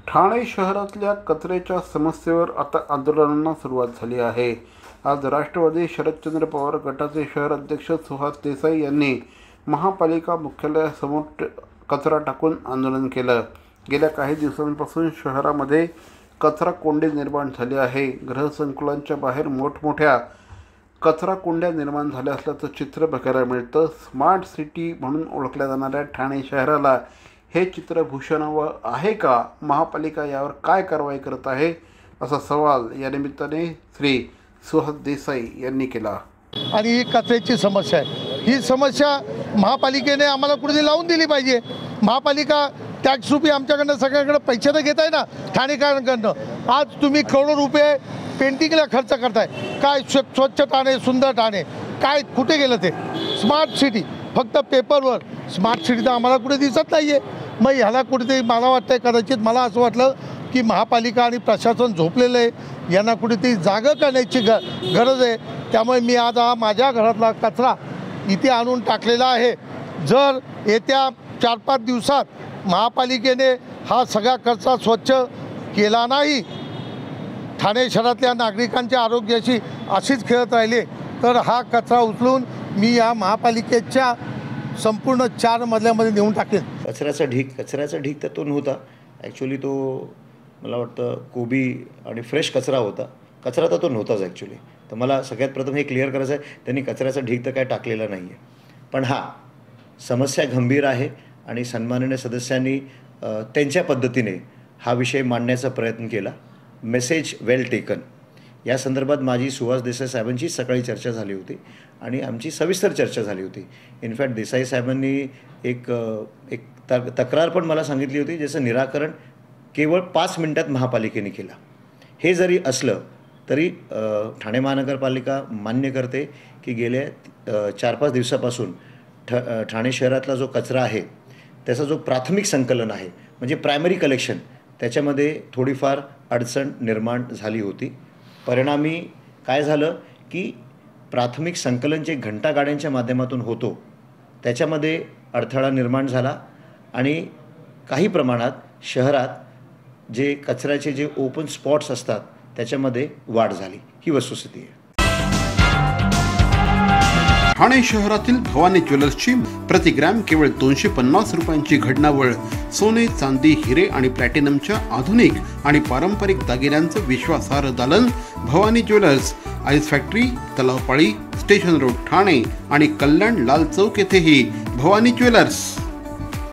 ठाणे शहरातल्या कचऱ्याच्या समस्येवर आता आंदोलनांना सुरुवात झाली आहे। आज राष्ट्रवादी शरदचंद्र पवार गटाचे शहर अध्यक्ष सुहास देसाई यांनी महापालिका मुख्यालयासमोर कचरा टाकून आंदोलन केलं। गेल्या काही दिवसांपासून शहरामध्ये कचरा कोंडी निर्माण झाली आहे। गृहसंकुलांच्या बाहेर मोठमोठ्या कचरा कोंड्या निर्माण झाल्या असल्याचं चित्र बघायला मिळतं। स्मार्ट सिटी म्हणून ओळखल्या जाणाऱ्या ठाणे शहराला हे चित्र भूषणावं आहे का? महापालिका यावर काय कारवाई करत आहे, असा सवाल या निमित्ताने श्री सुहास देसाई यांनी केला। आणि ही कचऱ्याची समस्या आहे, ही समस्या महापालिकेने आम्हाला कुठेतरी लावून दिली पाहिजे। महापालिका टॅक्स रुपये आमच्याकडनं सगळ्यांकडे पैसे तर घेत आहे ना ठाणेकरांकडनं। आज तुम्ही करोडो रुपये पेंटिंगला खर्च करताय, काय स्वच्छ ठाणे, सुंदर ठाणे, काय कुठे गेलं ते? स्मार्ट सिटी फक्त पेपरवर, स्मार्ट सिटी तर आम्हाला कुठे दिसत नाही आहे। मग ह्याला कुठेतरी मला वाटतं कदाचित मला असं वाटलं की महापालिका आणि प्रशासन झोपलेलं आहे, यांना कुठेतरी जागं करण्याची गरज आहे। त्यामुळे मी आज हा माझ्या घरातला कचरा इथे आणून टाकलेला आहे। जर येत्या 4-5 दिवसात महापालिकेने हा सगळा कचरा स्वच्छ केला नाही, ठाणे शहरातल्या नागरिकांच्या आरोग्याशी अशीच खेळत राहिले तर हा कचरा उचलून मी या महापालिकेच्या संपूर्ण 4 मजल्यामध्ये नेऊन टाकेन। कचऱ्याचा ढीक तर तो नव्हता ॲक्च्युली, तो मला वाटतं कोबी आणि फ्रेश कचरा होता। कचरा तर तो नव्हताच ॲक्च्युली। तर मला सगळ्यात प्रथम हे क्लिअर करायचं आहे, त्यांनी कचऱ्याचा ढीक तर काय टाकलेला नाही आहे। पण हां, समस्या गंभीर आहे आणि सन्माननीय सदस्यांनी त्यांच्या पद्धतीने हा विषय मांडण्याचा प्रयत्न केला। मेसेज वेल टेकन। या संदर्भात माझी सुहास देसाई साहेबांची सकाळी चर्चा झाली होती आणि आमची सविस्तर चर्चा झाली होती। इनफॅक्ट देसाई साहेबांनी एक तक्रार पण मला सांगितली होती, ज्याचं निराकरण केवळ 5 मिनिटात महापालिकेने केलं। हे जरी असलं तरी ठाणे महानगरपालिका मान्य करते की गेल्या 4-5 दिवसापासून ठाणे शहरातला जो कचरा आहे त्याचा जो प्राथमिक संकलन आहे, म्हणजे प्रायमरी कलेक्शन, त्याच्यामध्ये थोडीफार अडचण निर्माण झाली होती। परिणामी काय झालं की प्राथमिक संकलन जे घंटागाड्यांच्या माध्यमातून होतो त्याच्यामध्ये अडथळा निर्माण झाला आणि काही प्रमाणात शहरात जे कचऱ्याचे जे ओपन स्पॉट्स असतात त्याच्यामध्ये वाढ झाली। ही वस्तुस्थिती आहे। ठाणे शहरातील भवानी ज्वेलर्सची प्रतिग्रॅम केवळ 250 रुपयांची घडणावळ सोने, चांदी, हिरे आणि प्लॅटिनमच्या आधुनिक आणि पारंपरिक दागिन्यांचं विश्वासार्ह दालन Bhavani jewellers, ice factory, Talao Pali, station road Thane आणि कल्याण लाल चौक येथेही भवानी ज्वेलर्स।